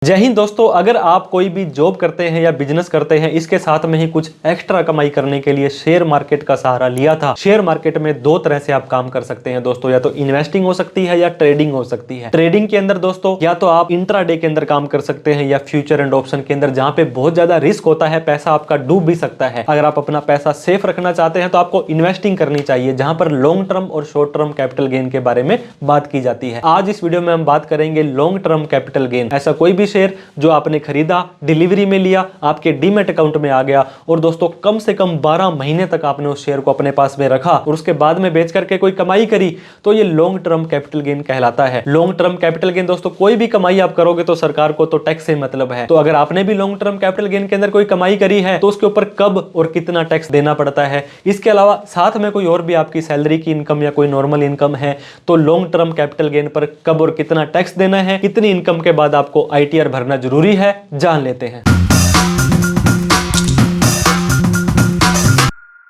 जय हिंद दोस्तों, अगर आप कोई भी जॉब करते हैं या बिजनेस करते हैं, इसके साथ में ही कुछ एक्स्ट्रा कमाई करने के लिए शेयर मार्केट का सहारा लिया था। शेयर मार्केट में दो तरह से आप काम कर सकते हैं दोस्तों, या तो इन्वेस्टिंग हो सकती है या ट्रेडिंग हो सकती है। ट्रेडिंग के अंदर दोस्तों या तो आप इंट्राडे के अंदर काम कर सकते हैं या फ्यूचर एंड ऑप्शन के अंदर, जहां पे बहुत ज्यादा रिस्क होता है, पैसा आपका डूब भी सकता है। अगर आप अपना पैसा सेफ रखना चाहते हैं तो आपको इन्वेस्टिंग करनी चाहिए, जहां पर लॉन्ग टर्म और शॉर्ट टर्म कैपिटल गेन के बारे में बात की जाती है। आज इस वीडियो में हम बात करेंगे लॉन्ग टर्म कैपिटल गेन। ऐसा कोई भी शेयर जो आपने खरीदा, डिलीवरी में लिया, आपके डीमैट अकाउंट में आ गया और दोस्तों कम से कम 12 महीने तक आपने उस शेयर को अपने पास में रखा और उसके बाद में बेच करके कोई कमाई करी, तो ये लॉन्ग टर्म कैपिटल गेन कहलाता है। लॉन्ग टर्म कैपिटल गेन दोस्तों, कोई भी कमाई आप करोगे तो सरकार को तो टैक्स से मतलब है। तो अगर आपने भी लॉन्ग टर्म कैपिटल गेन के अंदर कोई कमाई करी है तो उसके ऊपर कब और कितना टैक्स देना पड़ता है। इसके अलावा साथ में कोई और भी आपकी सैलरी की इनकम या कोई नॉर्मल इनकम है तो लॉन्ग टर्म कैपिटल गेन पर कब और कितना टैक्स देना है, कितनी इनकम के बाद आपको आईटीआर भरना जरूरी है, जान लेते हैं।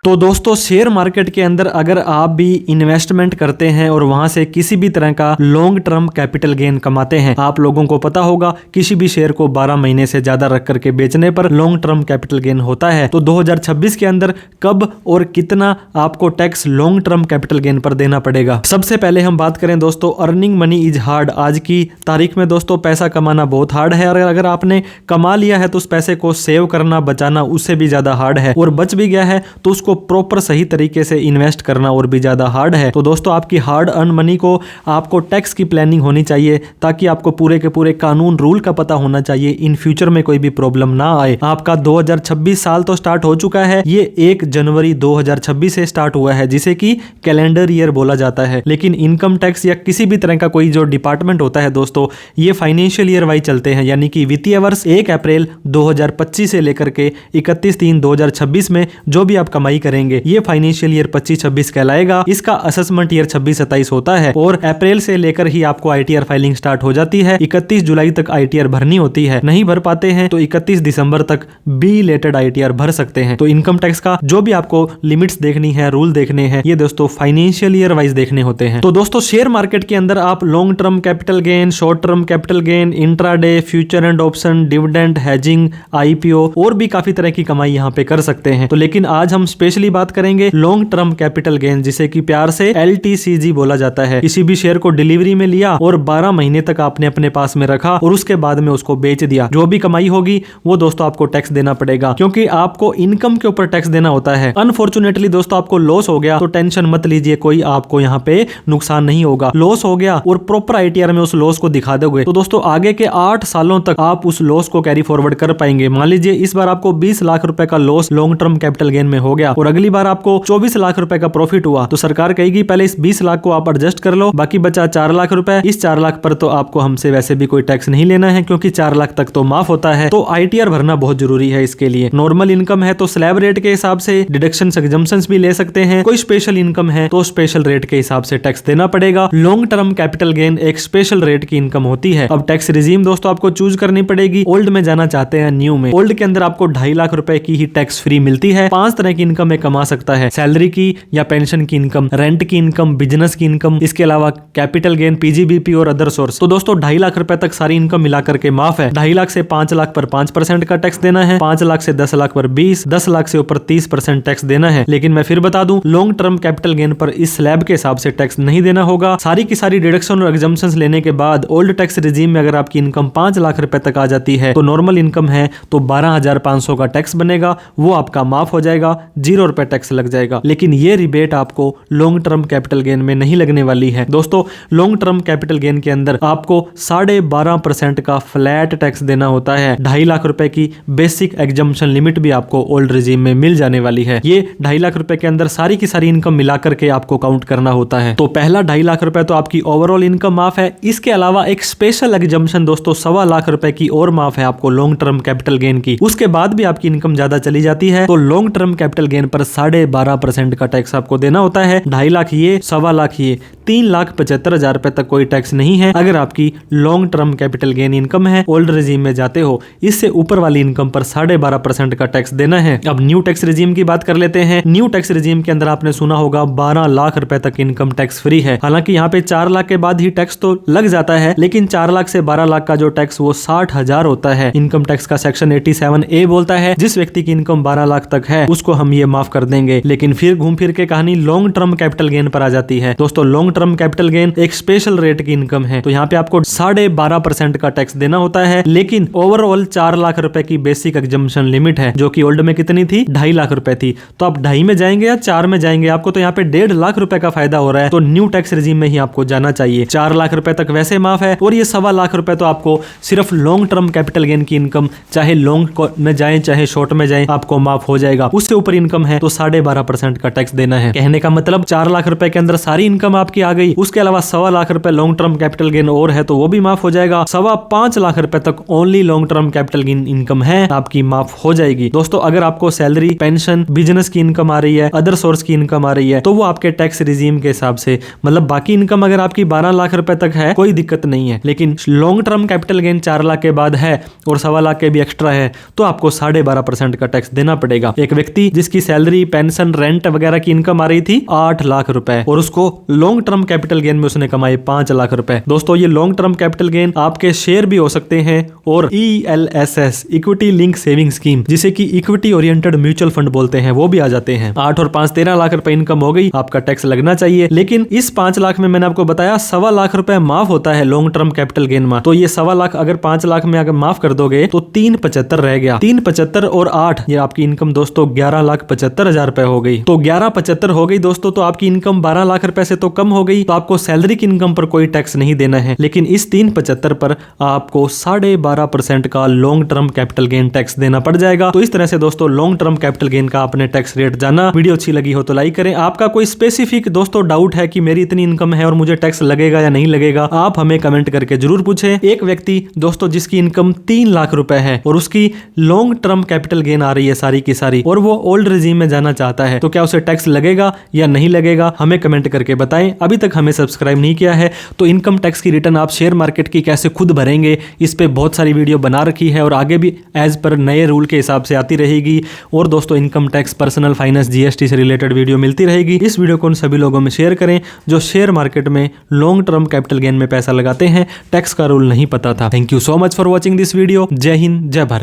तो दोस्तों शेयर मार्केट के अंदर अगर आप भी इन्वेस्टमेंट करते हैं और वहां से किसी भी तरह का लॉन्ग टर्म कैपिटल गेन कमाते हैं, आप लोगों को पता होगा किसी भी शेयर को 12 महीने से ज्यादा रख करके बेचने पर लॉन्ग टर्म कैपिटल गेन होता है। तो 2026 के अंदर कब और कितना आपको tax long term capital gain पर देना पड़ेगा। सबसे पहले हम बात करें दोस्तों, अर्निंग मनी इज हार्ड। आज की तारीख में दोस्तों पैसा कमाना बहुत हार्ड है, और अगर आपने कमा लिया है तो उस पैसे को सेव करना, बचाना उससे भी ज्यादा हार्ड है, और बच भी गया है तो उसको प्रॉपर सही तरीके से इन्वेस्ट करना और भी ज्यादा हार्ड है। तो दोस्तों आपकी हार्ड अर्न मनी को आपको टैक्स की प्लानिंग होनी चाहिए, ताकि आपको पूरे के पूरे कानून रूल का पता होना चाहिए, इन फ्यूचर में कोई भी प्रॉब्लम ना आए। आपका 2026 साल तो स्टार्ट हो चुका है, ये 1 जनवरी 2026 से स्टार्ट हुआ है, जिसे कि कैलेंडर ईयर बोला जाता है। लेकिन इनकम टैक्स या किसी भी तरह का कोई जो डिपार्टमेंट होता है दोस्तों, ये फाइनेंशियल ईयर वाइज चलते हैं, यानी कि वित्तीय वर्ष 1 अप्रैल 2025 से लेकर के 31/3/2026 में जो भी आप कमाई करेंगे, ये फाइनेंशियल ईयर 25-26 कहलाएगा। इसका असेसमेंट ईयर 26-27 होता है, और अप्रैल से लेकर ही आपको आईटीआर फाइलिंग स्टार्ट हो जाती है। 31 जुलाई तक आईटीआर भरनी होती है, नहीं भर पाते हैं तो 31 दिसंबर तक बिलेटेड आईटीआर भर सकते हैं। तो इनकम टैक्स का जो भी आपको लिमिट्स देखनी है, रूल देखने हैं, ये दोस्तों फाइनेंशियल ईयर वाइज देखने होते हैं। तो दोस्तों शेयर मार्केट के अंदर आप long term capital gain, short term capital gain, intraday, future and option, dividend, hedging, IPO और भी काफी तरह की कमाई यहाँ पे कर सकते हैं। तो लेकिन आज हम स्पेशली बात करेंगे लॉन्ग टर्म कैपिटल गेन, जिसे कि प्यार से LTCG बोला जाता है। किसी भी शेयर को डिलीवरी में लिया और 12 महीने तक आपने अपने पास में रखा और उसके बाद में उसको बेच दिया, जो भी कमाई होगी वो दोस्तों आपको टैक्स देना पड़ेगा, क्योंकि आपको इनकम के ऊपर टैक्स देना होता है। अनफॉर्चुनेटली दोस्तों आपको लॉस हो गया तो टेंशन मत लीजिए, कोई आपको यहाँ पे नुकसान नहीं होगा। लॉस हो गया और प्रॉपर आईटीआर में उस लॉस को दिखा दोगे तो दोस्तों आगे के 8 सालों तक आप उस लॉस को कैरी फॉरवर्ड कर पाएंगे। मान लीजिए इस बार आपको 20 लाख रुपए का loss long term capital gain में हो गया और अगली बार आपको 24 लाख रुपए का प्रॉफिट हुआ, तो सरकार कहेगी पहले इस 20 लाख को आप एडजस्ट कर लो, बाकी बचा 4 लाख रुपए। इस 4 लाख पर तो आपको हमसे वैसे भी कोई टैक्स नहीं लेना है, क्योंकि 4 लाख तक तो माफ होता है। तो आईटीआर भरना बहुत जरूरी है इसके लिए। नॉर्मल इनकम है तो स्लैब रेट के हिसाब से डिडक्शन एग्जम्पशंस भी ले सकते हैं। कोई स्पेशल इनकम है तो स्पेशल रेट के हिसाब से टैक्स देना पड़ेगा। लॉन्ग टर्म कैपिटल गेन एक स्पेशल रेट की इनकम होती है। अब टैक्स रिजीम दोस्तों आपको चूज करनी पड़ेगी। ओल्ड में जाना चाहते हैं न्यू में। ओल्ड के अंदर आपको 2.5 लाख रुपए की ही टैक्स फ्री मिलती है। 5 तरह की इनकम में कमा सकता है, सैलरी की या पेंशन की इनकम, रेंट की इनकम, बिजनेस की इनकम, इसके अलावा कैपिटल गेन, पीजीबीपी और अदर सोर्स। तो दोस्तों 2.5 लाख रुपए तक सारी इनकम मिला करके माफ है। 2.5 लाख से 5 लाख पर 5% का टैक्स देना है, 5 लाख से 10 लाख पर 20, 10 लाख से ऊपर 30% टैक्स देना है। लेकिन मैं फिर बता दूं, लॉन्ग टर्म कैपिटल गेन पर इस स्लैब के हिसाब से टैक्स नहीं देना होगा। सारी की सारी डिडक्शन और एग्जम्पशंस लेने के बाद ओल्ड टैक्स रिजीम में अगर आपकी इनकम 5 लाख रुपए तक आ जाती है तो नॉर्मल इनकम है तो 12,500 का टैक्स बनेगा, वो आपका माफ हो जाएगा, 0 रुपए टैक्स लग जाएगा। लेकिन ये रिबेट आपको लॉन्ग टर्म कैपिटल गेन में नहीं लगने वाली है। दोस्तों लॉन्ग टर्म कैपिटल गेन के अंदर आपको 12.5% का फ्लैट टैक्स देना होता है। 2.5 लाख रुपए की बेसिक एग्जम्पशन लिमिट भी आपको ओल्ड रिजीम में मिल जाने वाली है। ये 2.5 लाख रुपए के अंदर सारी की सारी इनकम मिलाकर के आपको काउंट करना होता है। तो पहला 2.5 लाख रुपए तो आपकी ओवरऑल इनकम माफ है। इसके अलावा एक स्पेशल एग्जम्पशन दोस्तों 1.25 लाख रुपए की और माफ है आपको लॉन्ग टर्म कैपिटल गेन की। उसके बाद भी आपकी इनकम ज्यादा चली जाती है तो लॉन्ग टर्म कैपिटल गेन पर 12.5% का टैक्स आपको देना होता है। 2.5 लाख ये, 1.25 लाख ये, 3,75,000 रुपए तक कोई टैक्स नहीं है अगर आपकी long term capital gain income है, ओल्ड रेजिम में जाते हो। इससे ऊपर वाली इनकम पर 12.5% का टैक्स देना है। अब न्यू टैक्स रेजिम की बात कर लेते हैं। न्यू टैक्स रेजिम के अंदर आपने सुना होगा 12 लाख रुपए तक इनकम टैक्स फ्री है। हालांकि यहाँ पे 4 लाख के बाद ही टैक्स तो लग जाता है, लेकिन 4 लाख से 12 लाख का जो टैक्स वो 60,000 होता है। इनकम टैक्स का सेक्शन 87A बोलता है जिस व्यक्ति की इनकम 12 लाख तक है उसको हम ये माफ कर देंगे। लेकिन फिर घूम फिर के कहानी लॉन्ग टर्म कैपिटल गेन पर आ जाती है। दोस्तों लॉन्ग टर्म कैपिटल गेन एक स्पेशल रेट की इनकम है, तो यहाँ पे आपको 12.5% का टैक्स देना होता है। लेकिन ओवरऑल 4 लाख रुपए की बेसिक एग्जम्पशन लिमिट है, जो कि ओल्ड में कितनी थी, 2.5 लाख रुपए थी। तो आप 2.5 में जाएंगे या 4 में जाएंगे, आपको तो यहाँ पे 1.5 लाख रुपए का फायदा हो रहा है। तो न्यू टैक्स रेजिम में ही आपको जाना चाहिए। 4 लाख रुपए तक वैसे माफ है, और ये 1.25 लाख रुपए तो आपको सिर्फ लॉन्ग टर्म कैपिटल गेन की इनकम, चाहे लॉन्ग में जाए चाहे शॉर्ट में जाए, आपको माफ हो जाएगा। उससे ऊपर इनकम है तो 12.5% का टैक्स देना है। कहने का मतलब 4 लाख रुपए के अंदर सारी इनकम आपकी आ गई, उसके अलावा 1.25 लाख रुपए लॉन्ग टर्म कैपिटल गेन और है तो वो भी माफ हो जाएगा। 5.25 लाख रुपए तक only long term capital gain income है, आपकी माफ हो जाएगी। दोस्तों अगर आपको सैलरी, पेंशन, बिजनेस की इनकम आ रही है, अदर सोर्स की इनकम आ रही है, तो वो आपके टैक्स रिजीम के हिसाब से, मतलब बाकी इनकम अगर आपकी 12 लाख रुपए तक है कोई दिक्कत नहीं है, लेकिन long term capital gain 4 lakh के बाद है और 1.25 लाख के भी एक्स्ट्रा है तो आपको 12.5% का टैक्स देना पड़ेगा। एक व्यक्ति जिसकी सैलरी, पेंशन, रेंट वगैरह की इनकम आ रही थी 8 लाख रुपए और उसको लॉन्ग टर्म कैपिटल गेन में उसने कमाए 5 लाख रुपए। दोस्तों ये लॉन्ग टर्म कैपिटल गेन आपके शेयर भी हो सकते हैं और ELSS equity link saving scheme, जिसे कि इक्विटी ओरिएंटेड म्यूचुअल फंड बोलते हैं, वो भी आ जाते हैं। 8 और 5 13 लाख रुपए इनकम हो गई, आपका टैक्स लगना चाहिए। लेकिन इस 5 लाख में मैंने आपको बताया 1.25 लाख रुपए माफ होता है लॉन्ग टर्म कैपिटल गेन में। तो ये 1.25 लाख अगर 5 लाख में अगर माफ कर दोगे तो 375 रह गया। 375 और 8 ये आपकी इनकम दोस्तों 11,75,000 रुपए हो गई। तो 11,75 हो गई दोस्तों, तो आपकी इनकम 12 लाख रुपए से तो कम हो गई, तो आपको सैलरी की इनकम पर कोई टैक्स नहीं देना है। लेकिन इस 375 पर आपको 12.5% का long term capital gain tax देना पड़ जाएगा। तो इस तरह से दोस्तों लॉन्ग टर्म कैपिटल गेन का आपने टैक्स रेट जाना। वीडियो अच्छी लगी हो तो लाइक करें। आपका कोई स्पेसिफिक दोस्तों डाउट है कि मेरी इतनी इनकम है और मुझे टैक्स लगेगा या नहीं लगेगा, आप हमें कमेंट करके जरूर पूछें। एक व्यक्ति दोस्तों जिसकी इनकम 3 लाख रुपए है और उसकी लॉन्ग टर्म कैपिटल गेन आ रही है सारी की सारी, और वो ओल्ड रेजिम में जाना चाहता है, तो क्या उसे टैक्स लगेगा या नहीं लगेगा, हमें कमेंट करके बताएं। अभी तक हमें सब्सक्राइब नहीं किया है तो इनकम टैक्स की रिटर्न आप शेयर मार्केट की कैसे खुद भरेंगे, इस पे बहुत सारी वीडियो बना रखी है और आगे भी एज पर नए रूल के हिसाब से आती रहेगी। और दोस्तों income tax, personal finance, GST से रिलेटेड वीडियो मिलती रहेगी। इस वीडियो को उन सभी लोगों में शेयर करें जो शेयर मार्केट में लॉन्ग टर्म कैपिटल गेन में पैसा लगाते हैं, टैक्स का रूल नहीं पता था। Thank you so much for watching this video. जय हिंद, जय भारत।